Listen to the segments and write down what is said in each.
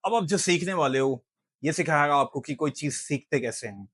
अब आप जो सीखने वाले हो, ये सिखाएगा आपको कि कोई चीज़ सीखते कैसे हैं।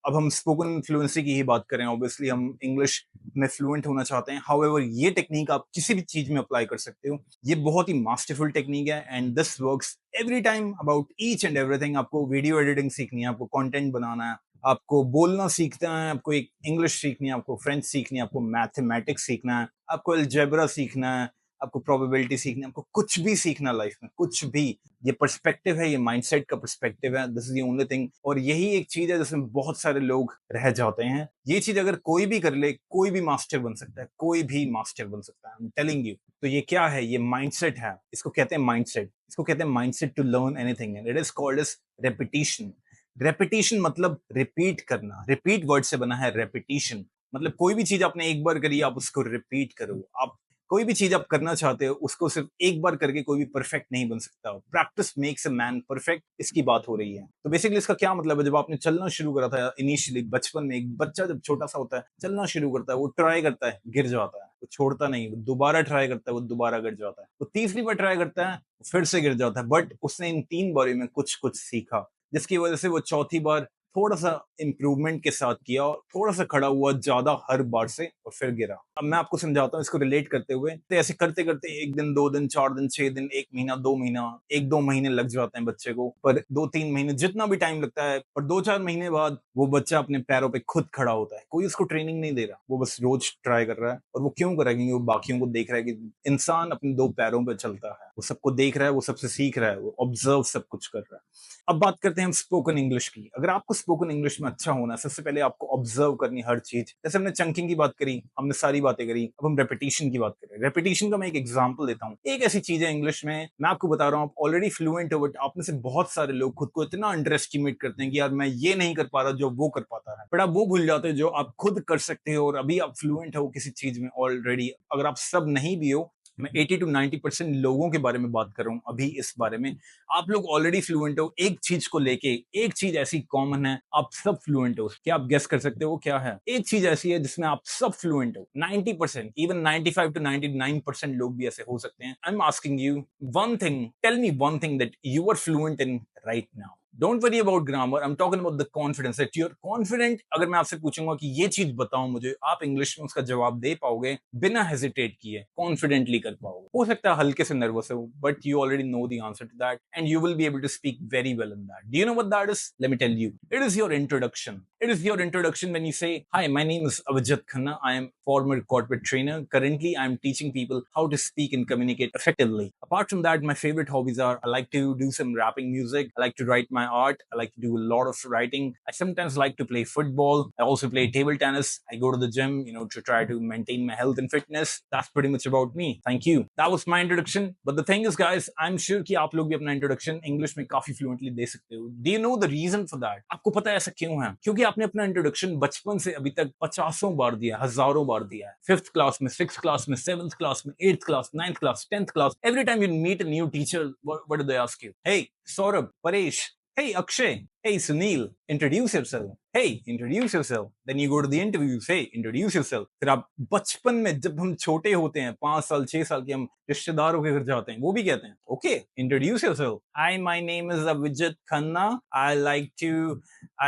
अब हम स्पोकन फ्लुएंसी की ही बात करें, ऑब्वियसली हम इंग्लिश में फ्लुएंट होना चाहते हैं। हाउएवर ये टेक्नीक आप किसी भी चीज़ में अप्लाई कर सकते हो। ये बहुत ही मास्टरफुल टेक्नीक है and this works every time about each and everything. आपको वीडियो एडिटिंग सीखनी है, आपको कंटेंट बनाना है, आपको बोलना सीखना है, आपको एक इंग्लिश सीखनी है, आपको फ्रेंच सीखनी है, आपको मैथमेटिक्स सीखना है, आपको अलजेब्रा सीखना है, आपको प्रोबेबिलिटी सीखनी है, आपको कुछ भी सीखना लाइफ में, कुछ भी। ये पर्सपेक्टिव है, ये माइंडसेट का पर्सपेक्टिव है, this is the only thing. और यही एक चीज है जिसमें बहुत सारे लोग रह जाते हैं। ये चीज अगर कोई भी कर ले, कोई भी मास्टर बन सकता है, कोई भी मास्टर बन सकता है, आई एम टेलिंग यू। तो ये क्या है? ये माइंडसेट है, इसको कहते हैं माइंडसेट। इसको कहते हैं mindset to learn anything and it is called as repetition. Repetition मतलब रिपीट करना। रिपीट वर्ड से बना है रेपिटेशन। मतलब कोई भी चीज आपने एक बार करी, आप उसको रिपीट करो। आप कोई भी चीज आप करना चाहते हो, उसको सिर्फ एक बार करके कोई भी परफेक्ट नहीं बन सकता। Practice makes a man perfect, इसकी बात हो रही है। तो बेसिकली इसका क्या मतलब है? जब आपने चलना शुरू करा था इनिशियली, बचपन में एक बच्चा जब छोटा सा होता है, चलना शुरू करता है, वो ट्राई करता है, गिर जाता है, वो छोड़ता नहीं, वो दोबारा ट्राई करता है, वो दोबारा गिर जाता है, वो तीसरी बार ट्राई करता है, फिर से गिर जाता है। बट उसने इन 3 बारी में कुछ कुछ सीखा, जिसकी वजह से वो चौथी बार थोड़ा सा इंप्रूवमेंट के साथ किया और थोड़ा सा खड़ा हुआ ज्यादा हर बार से, और फिर गिरा। अब मैं आपको समझाता हूँ इसको रिलेट करते हुए। तो ऐसे करते करते 1 दिन, 2 दिन, 4 दिन, 6 दिन, 1 महीना, 2 महीना, 1-2 महीने लग जाते हैं बच्चे को। पर 2-3 महीने, जितना भी टाइम लगता है, पर 2-4 महीने बाद वो बच्चा अपने पैरों पे खुद खड़ा होता है। कोई उसको ट्रेनिंग नहीं दे रहा, वो बस रोज ट्राई कर रहा है। और वो क्यों कर रहा है? क्योंकि वो बाकियों को देख रहा है कि इंसान अपने 2 पैरों पे चलता है। वो सबको देख रहा है, वो सबसे सीख रहा है, वो ऑब्जर्व सब कुछ कर रहा है। अब बात करते हैं हम स्पोकन इंग्लिश की। अगर आपको स्पोकन इंग्लिश में अच्छा होना है, सबसे पहले आपको ऑब्जर्व करनी हर चीज। जैसे हमने चंकिंग की बात करी, हमने सारी बातें करी, अब हम रेपिटेशन की बात करें। रेपिटेशन का मैं एक एग्जांपल देता हूँ। एक ऐसी चीज है इंग्लिश में, मैं आपको बता रहा हूँ, आप ऑलरेडी फ्लुएंट हो, बट आप में से बहुत सारे लोग खुद को इतना अंडर एस्टिमेट करते हैं कि यार मैं ये नहीं कर पा रहा जो वो कर पाता है। बट आप वो भूल जाते हो जो आप खुद कर सकते हो, और अभी आप फ्लुएंट हो किसी चीज में ऑलरेडी। अगर आप सब नहीं भी हो, मैं 80 to 90% लोगों के बारे में बात कर रहा हूँ अभी इस बारे में। आप लोग ऑलरेडी फ्लुएंट हो एक चीज को लेके। एक चीज ऐसी कॉमन है, आप सब फ्लुएंट हो। क्या आप गेस कर सकते हो क्या है? एक चीज ऐसी है जिसमें आप सब फ्लुएंट हो। 90%, इवन 95 to 99% लोग भी ऐसे हो सकते हैं। I am asking you one thing, tell me one thing that you are fluent in right now. Don't worry about grammar, I am talking about the confidence that you are confident. अगर मैं आपसे पूछूंगा कि ये चीज बताओ मुझे, आप इंग्लिश में उसका जवाब दे पाओगे बिना हेजिटेट किए, कॉन्फिडेंटली कर पाओगे। हो सकता है हल्के से नर्वस हो, but you already know the answer to that and you will be able to speak very well in that. Do you know what that is? Let me tell you. It is your introduction. It is your introduction when you say, "Hi, my name is Avijit Khanna. I am former corporate trainer. Currently, I am teaching people how to speak and communicate effectively." Apart from that, my favorite hobbies are I like to do some rapping music. I like to write my art. I like to do a lot of writing. I sometimes like to play football. I also play table tennis. I go to the gym, to try to maintain my health and fitness. That's pretty much about me. Thank you. That was my introduction. But the thing is, guys, I'm sure कि आप लोग भी अपना introduction English में काफी fluently दे सकते हो। Do you know the reason for that? आपको पता है ऐसा क्यों है? क्योंकि आपने अपना इंट्रोडक्शन बचपन से अभी तक पचासों बार दिया, हजारों बार दिया है। 5th क्लास में, 6th क्लास में, 7th क्लास में, 8th class, 9th class, 10th class. Every time you meet a new teacher, what do they ask you? Hey Saurabh, Paresh, hey Akshay, hey Sunil, introduce yourself. Hey, introduce yourself. Then you go to the interview, say, introduce yourself. फिर आप बचपन में जब हम छोटे होते हैं, 5 साल 6 साल के, हम रिश्तेदारों के घर जाते हैं, वो भी कहते हैं, okay, introduce yourself. Hi, my name is Avijit Khanna. I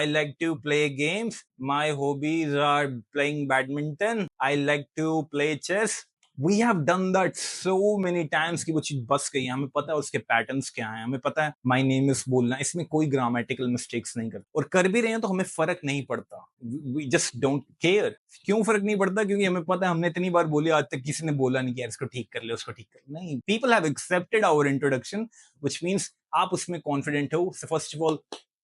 like to play games. My hobbies are playing badminton. I like to play chess. We have done that so many times कि वो चीज बस गई है। हमें पता है उसके पैटर्न्स क्या हैं, हमें पता है माय नेम इज बोलना, इसमें कोई ग्रामेटिकल मिस्टेक्स नहीं करते, और कर भी रहे हैं तो हमें फर्क नहीं पड़ता। We just don't care. क्यों फर्क नहीं पड़ता? क्योंकि हमें पता है, हमने इतनी बार बोली, आज तक किसी ने बोला नहीं कि यार इसको ठीक कर ले, उसको ठीक कर ले। नहीं, people have accepted our introduction, which means आप उसमें कॉन्फिडेंट हो। So first of all,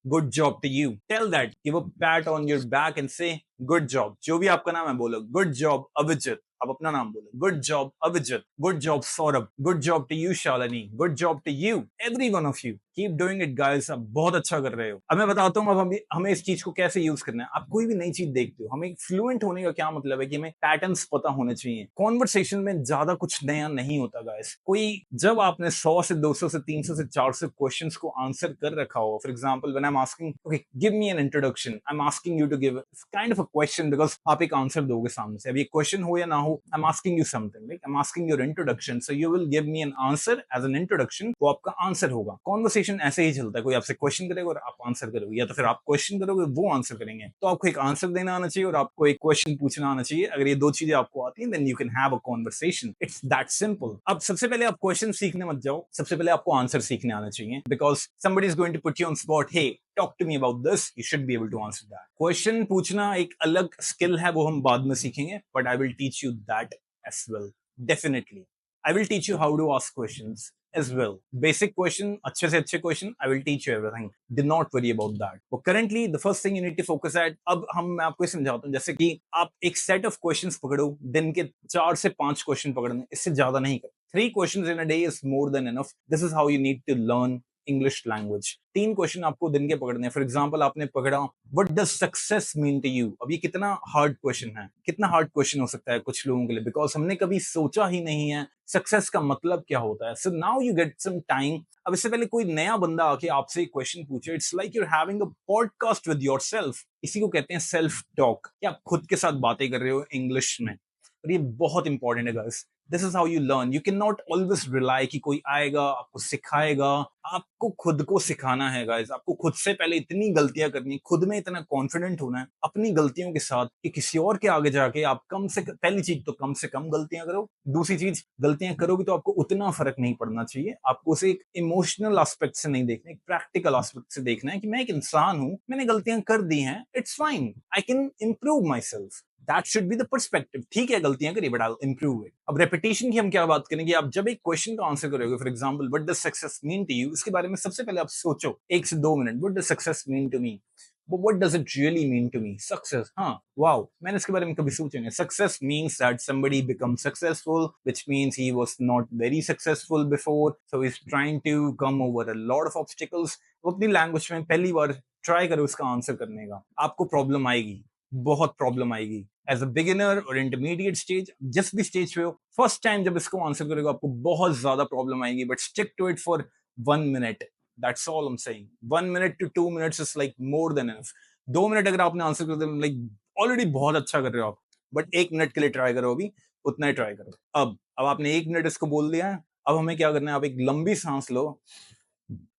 good job to you. Tell that, give a pat on your back and say good job. जो भी आपका नाम है बोलो, गुड जॉब अभिजित। आप अपना नाम बोलो, good job Abhijit, good job Saurabh, good job to you Shalini, good job to you, every one of you. Keep doing it guys, आप बहुत अच्छा कर रहे हो। अब मैं बताता हूँ, अब हमें इस चीज को कैसे यूज करना है। आप कोई भी नई चीज देखते हो, हमें फ्लुएंट होने का क्या मतलब है कि हमें पैटर्न्स पता होने चाहिए। कॉन्वर्सेशन में ज्यादा कुछ नया नहीं होता गाइस। कोई, जब आपने 100 से 200 से 300 से 400 क्वेश्चंस को आंसर कर रखा हो, for example when I am asking, okay give me an introduction, I am asking you to give kind of a question, because आप एक आंसर दोगे सामने से। अब ये क्वेश्चन हो या ना हो, I am asking you something, like I am asking your introduction, so you will give me an answer as an introduction. वो आपका आंसर होगा। कॉन्वर्सेशन कम्युनिकेशन ऐसे ही चलता है, कोई आपसे क्वेश्चन करेगा और आप आंसर करोगे, या तो फिर आप क्वेश्चन करोगे वो आंसर करेंगे। तो आपको एक आंसर देना आना चाहिए और आपको एक क्वेश्चन पूछना आना चाहिए। अगर ये दो चीजें आपको आती हैं, then you can have a conversation. It's that simple. अब सबसे पहले आप क्वेश्चन सीखने मत जाओ, सबसे पहले आपको आंसर सीखने आना चाहिए, because somebody is going to put you on spot, hey talk to me about this, you should be able to answer that। Question पूछना एक अलग स्किल है, वो हम बाद में सीखेंगे, but I will teach you that as well, definitely। I will teach you how to ask questions as well। Basic question, अच्छे से अच्छे question, I will teach you everything। Do not worry about that। But currently, the first thing you need to focus at, अब मैं आपको समझाता हूँ, जैसे कि आप एक set of questions पकड़ो, दिन के 4 से 5 क्वेश्चन पकड़ने, इससे ज्यादा नहीं कर। 3 questions in a day is more than enough। This is how you need to learn English language. 3 question आपको दिन के पकड़ने हैं। फॉर एग्जांपल आपने पकड़ा what does success mean to you. अब ये कितना हार्ड क्वेश्चन है, कितना हार्ड क्वेश्चन हो सकता है कुछ लोगों के लिए, बिकॉज हमने कभी सोचा ही नहीं है सक्सेस का मतलब क्या होता है। So now you get some time. अब इससे पहले कोई नया बंदा आके आपसे एक क्वेश्चन पूछे, it's like you are having a podcast with yourself. इसी को कहते हैं सेल्फ टॉक, कि आप खुद के साथ बातें कर रहे हो इंग्लिश में। और ये बहुत इंपॉर्टेंट है guys. This is how you learn. You can not always rely कि कोई आएगा आपको सिखाएगा। आपको खुद को सिखाना है गाइस। आपको खुद से पहले इतनी गलतियां करनी है, खुद में इतना कॉन्फिडेंट होना है अपनी गलतियों के साथ, कि किसी और के आगे जाके आप पहली चीज तो कम से कम गलतियां करो। दूसरी चीज, गलतियां करोगे तो आपको उतना फर्क नहीं पड़ना चाहिए। आपको उसे एक इमोशनल एस्पेक्ट से नहीं देखना, एक प्रैक्टिकल एस्पेक्ट से देखना है कि मैं एक इंसान हूं, मैंने गलतियां कर दी हैं, it's fine, I can improve my self. That should be the perspective. ठीक है गलतियां करिए, but I will improve it. अब रेपिटेशन की हम क्या बात करेंगे, आप जब एक क्वेश्चन का आंसर करोगे, for example what does success mean to you, इसके बारे में सबसे पहले आप सोचो 1 से 2 minute. What does success mean to me, what does it really mean to me? Success, हाँ, wow, मैंने इसके बारे में कभी सोचा नहीं। Success means that somebody becomes successful, which means he was not very successful before, so he's trying to come over a lot of obstacles। वो अपनी लैंग्वेज में पहली बार ट्राई करो इसका आंसर करने का, आपको प्रॉब्लम आएगी, बहुत प्रॉब्लम आएगी। एज अ बिगिनर और इंटरमीडिएट स्टेज, जिस भी स्टेज पे हो, फर्स्ट टाइम जब इसको आंसर करोगे आपको बहुत ज्यादा प्रॉब्लम आएगी, but stick to it for 1 minute. That's all I'm saying। 1 minute to 2 minutes is like more than enough। 2 minute अगर आपने आंसर कर दिया, लाइक ऑलरेडी बहुत अच्छा कर रहे हो आप, बट 1 मिनट के लिए ट्राई करो, अभी उतना ही ट्राई करो। अब आपने 1 मिनट इसको बोल दिया है, अब हमें क्या करना है, आप एक लंबी सांस लो।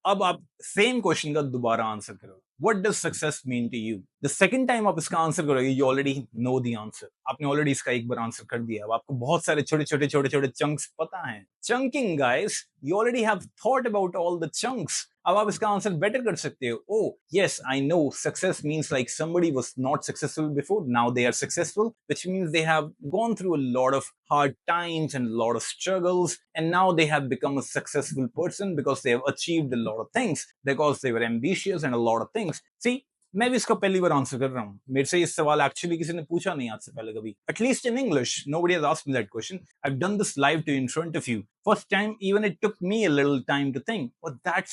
अब आप सेम क्वेश्चन का दोबारा आंसर करो। What does success mean to you? The second time आप इसका आंसर करोगे, you already know the answer। आपने ऑलरेडी इसका एक बार आंसर कर दिया। अब आपको बहुत सारे छोटे छोटे चंक्स पता हैं। Chunking guys, you already have thought about all the chunks। अब आप इसका आंसर बेटर कर सकते हो। Oh yes, I know success means like somebody was not successful before, now they are successful, which means they have gone through a lot of hard times and a lot of struggles, and now they have become a successful person because they have achieved a lot of things, because they were ambitious and a lot of things। See, मैं भी इसका पहली बार answer कर रहा हूँ। मेरे से ये सवाल एक्चुअली किसी ने पूछा नहीं आज से पहले कभी, at least in English. Nobody has asked me that question। I've done this live to in front of you। First time, even it took me a little time to think, but that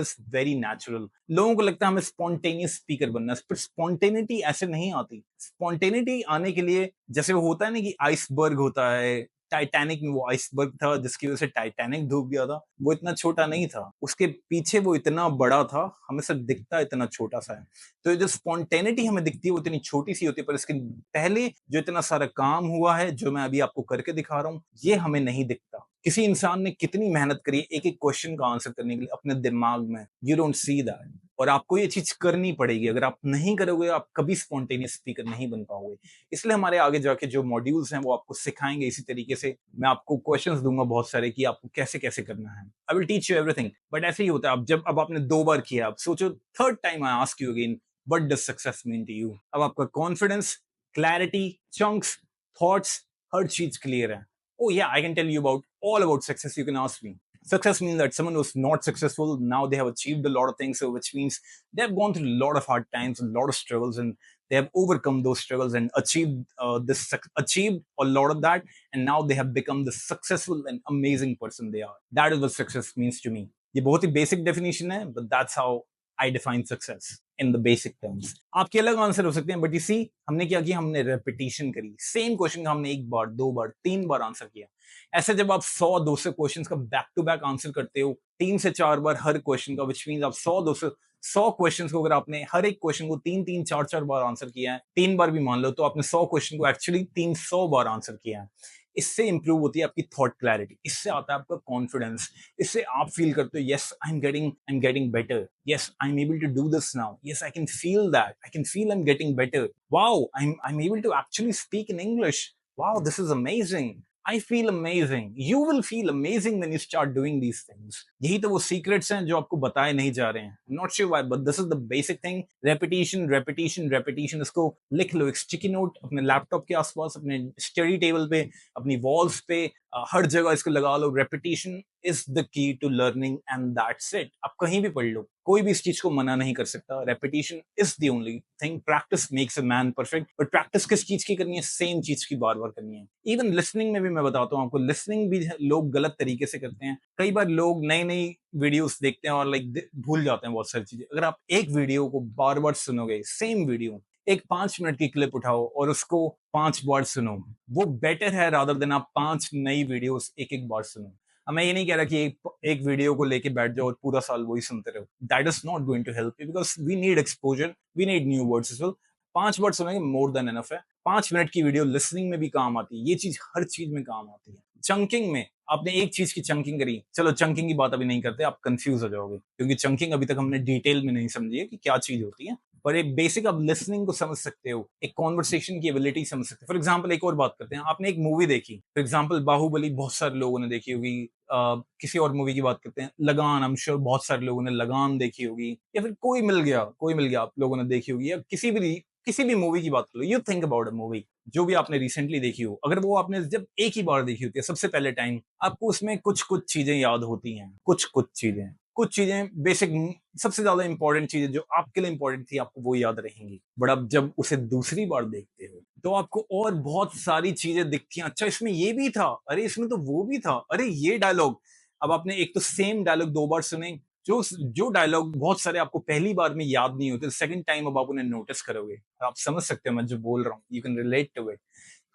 is very natural। लोगों को लगता है हमें spontaneous speaker बनना है, पर spontaneity ऐसे नहीं आती। spontaneity आने के लिए, जैसे वो होता है ना कि आइसबर्ग होता है, टाइटैनिक में वो आइसबर्ग था जिसकी वजह से टाइटैनिक डूब गया था, वो इतना छोटा नहीं था, उसके पीछे वो इतना बड़ा था, हमें सब दिखता इतना छोटा सा है। तो जो स्पॉन्टेनिटी हमें दिखती है वो इतनी छोटी सी होती है, पर इसके पहले जो इतना सारा काम हुआ है, जो मैं अभी आपको करके दिखा रहा हूँ, ये हमें नहीं दिखता। किसी इंसान ने कितनी मेहनत करी एक एक क्वेश्चन का आंसर करने के लिए अपने दिमाग में, यू डोंट सी दैट। और आपको ये चीज करनी पड़ेगी। अगर आप नहीं करोगे, आप कभी स्पॉन्टेनियस स्पीकर नहीं बन पाओगे। इसलिए हमारे आगे जाके जो मॉड्यूल्स हैं वो आपको सिखाएंगे इसी तरीके से। मैं आपको क्वेश्चंस दूंगा बहुत सारे कि आपको कैसे कैसे करना है। I will teach you everything. But ऐसे ही होता है, अब आपने 2 बार किया, अब सोचो third time I ask you again, what does success mean to you. अब आपका कॉन्फिडेंस, क्लैरिटी, चंक्स, थॉट्स, हर चीज क्लियर है। Oh yeah, I can tell you all about success। You can ask me। Success means that someone who's not successful, now they have achieved a lot of things, so which means they have gone through a lot of hard times, a lot of struggles, and they have overcome those struggles and achieved a lot of that, and now they have become the successful and amazing person they are। That is what success means to me। ये बहुत ही basic definition है, but that's how I define success in the basic terms। आपके अलग answer हो सकते हैं, but इसी हमने क्या किया, हमने रेपिटेशन करी। सेम क्वेश्चन का हमने 1 बार, 2 बार, 3 बार आंसर किया। ऐसे जब आप 100-200 क्वेश्चंस का बैक टू बैक आंसर करते हो 3 से 4 बार हर क्वेश्चन का, विच मींस आप 100 क्वेश्चंस को अगर आपने हर एक क्वेश्चन को 3-3, 4-4 बार आंसर किया है, 3 बार भी मान लो, तो आपने 100 क्वेश्चन को एक्चुअली 300 बार आंसर किया है। इससे इंप्रूव होती है आपकी थॉट क्लैरिटी, इससे आता है आपका कॉन्फिडेंस, इससे आप फील करते हो yes I am getting better, yes I am able to do this now, yes I can feel I am getting better, wow I am able to actually speak in English, wow, this is amazing. I feel amazing. You will feel amazing when you start doing these things. यही तो वो secrets हैं जो आपको बताए नहीं जा रहे हैं. Not sure why, but this is the basic thing. Repetition, repetition, repetition. इसको लिख लो एक स्टिकी नोट अपने लैपटॉप के आसपास, अपने स्टडी टेबल पे, अपनी वॉल्स पे, हर जगह इसको लगा लो. Repetition is the key to learning and that's it. आप कहीं भी पढ़ लो, कोई भी इस चीज को मना नहीं कर सकता. Repetition is the only thing. Practice makes a man perfect. But practice किस चीज की करनी है? सेम चीज की बार बार करनी है. इवन लिसनिंग में भी मैं बताता हूँ आपको, लिसनिंग भी लोग गलत तरीके से करते हैं. कई बार लोग नई नई वीडियोस देखते हैं और लाइक भूल जाते हैं बहुत सारी चीजें. अगर आप एक वीडियो को बार बार सुनोगे, सेम वीडियो, एक 5 मिनट की क्लिप उठाओ और उसको 5 बार सुनो, वो बेटर है रादर देन आप 5 नई वीडियोस एक एक बार सुनो. अब मैं ये नहीं कह रहा कि एक वीडियो को लेके बैठ जाओ और पूरा साल वही सुनते रहो. That is not going to help you because we need exposure, we need new words as well. 5 बार सुनेंगे मोर देन एनफ है. 5 मिनट की वीडियो लिसनिंग में भी काम आती है. ये चीज हर चीज में काम आती है. चंकिंग में आपने एक चीज की चंकिंग करी, चलो चंकिंग की बात अभी नहीं करते, आप कंफ्यूज हो जाओगे क्योंकि चंकिंग अभी तक हमने डिटेल में नहीं समझी है कि क्या चीज होती है. पर एक बेसिक आप लिसनिंग को समझ सकते हो, एक कॉन्वर्सेशन की एबिलिटी समझ सकते हो. फॉर एग्जाम्पल एक और बात करते हैं, आपने एक मूवी देखी, फॉर एग्जाम्पल बाहुबली, बहुत सारे लोगों ने देखी होगी. किसी और मूवी की बात करते हैं, लगान, आई एम श्योर बहुत सारे लोगों ने लगान देखी होगी, या फिर कोई मिल गया आप लोगों ने देखी होगी, या किसी भी मूवी की बात करो. You think about a movie जो भी आपने रिसेंटली देखी हो. अगर वो आपने जब एक ही बार देखी होती है सबसे पहले टाइम, आपको उसमें कुछ कुछ चीजें याद होती हैं, कुछ चीजें बेसिक, सबसे ज्यादा इंपॉर्टेंट चीजें जो आपके लिए इंपॉर्टेंट थी आपको वो याद रहेंगी. बट अब जब उसे दूसरी बार देखते हो तो आपको और बहुत सारी चीजें दिखती हैं. अच्छा इसमें ये भी था, अरे इसमें तो वो भी था, अरे ये डायलॉग. अब आपने एक तो सेम डायलॉग 2 बार सुने, जो जो डायलॉग बहुत सारे आपको पहली बार में याद नहीं होते, सेकंड टाइम अब आप उन्हें नोटिस करोगे. आप समझ सकते हो मैं जो बोल रहा हूँ, you can relate to it.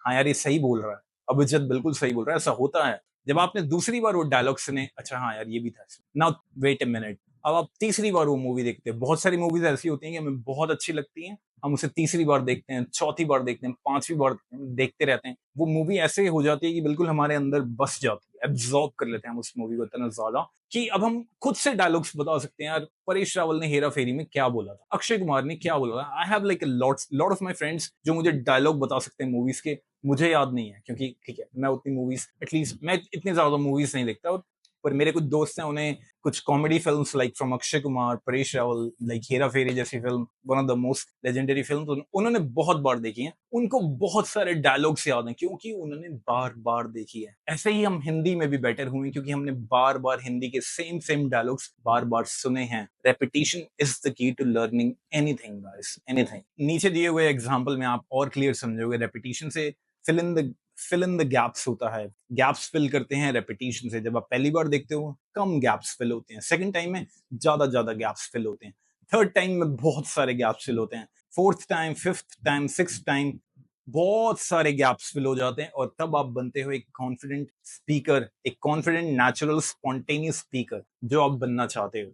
हाँ यार ये सही बोल रहा है, अभिजित बिल्कुल सही बोल रहा है, ऐसा होता है. जब आपने दूसरी बार वो डायलॉग सुने, अच्छा हाँ यार ये भी था. नाउ वेट अ मिनट, अब आप तीसरी बार वो मूवी देखते हैं. बहुत सारी मूवीज ऐसी होती हैं कि हमें बहुत अच्छी लगती हैं, हम उसे तीसरी बार देखते हैं, चौथी बार देखते हैं, 5वीं बार देखते रहते हैं. वो मूवी ऐसे हो जाती है कि बिल्कुल हमारे अंदर बस जाती है, एब्जॉर्ब कर लेते हैं हम उस मूवी को इतना ज्यादा कि अब हम खुद से डायलॉग्स बता सकते हैं. यार परेश रावल ने हेरा फेरी में क्या बोला था, अक्षय कुमार ने क्या बोला था. I have like lot of my friends जो मुझे डायलॉग बता सकते हैं मूवीज के. मुझे याद नहीं है क्योंकि ठीक है मैं उतनी मूवीज, एटलीस्ट मैं इतनी ज्यादा मूवीज नहीं देखता. पर मेरे कुछ दोस्त हैं, उन्हें कुछ comedy films like from Akshay Kumar, Paresh Rawal, like Hera Pheri जैसी film, one of the most legendary film, उन्होंने बहुत बार देखी है. उनको बहुत सारे डायलॉग्स याद हैं क्योंकि उन्होंने बार बार देखी है. ऐसे ही हम हिंदी में भी बेटर हुए क्योंकि हमने बार बार हिंदी के सेम डायलॉग्स बार बार सुने हैं. Repetition is the key to learning anything guys, anything. नीचे दिए हुए एग्जांपल में आप और क्लियर समझोगे. रेपिटेशन से फिल इन द गैप्स होता है. गैप्स फिल करते हैं रेपिटेशन से. जब आप पहली बार देखते हो कम गैप्स फिल होते हैं, सेकंड टाइम में ज्यादा गैप्स फिल होते हैं, थर्ड टाइम में बहुत सारे गैप्स फिल होते हैं, fourth time, fifth time, six time बहुत सारे गैप्स फिल हो जाते हैं. और तब आप बनते हो एक कॉन्फिडेंट स्पीकर, एक कॉन्फिडेंट नेचुरल स्पॉन्टेनियस स्पीकर जो आप बनना चाहते हो.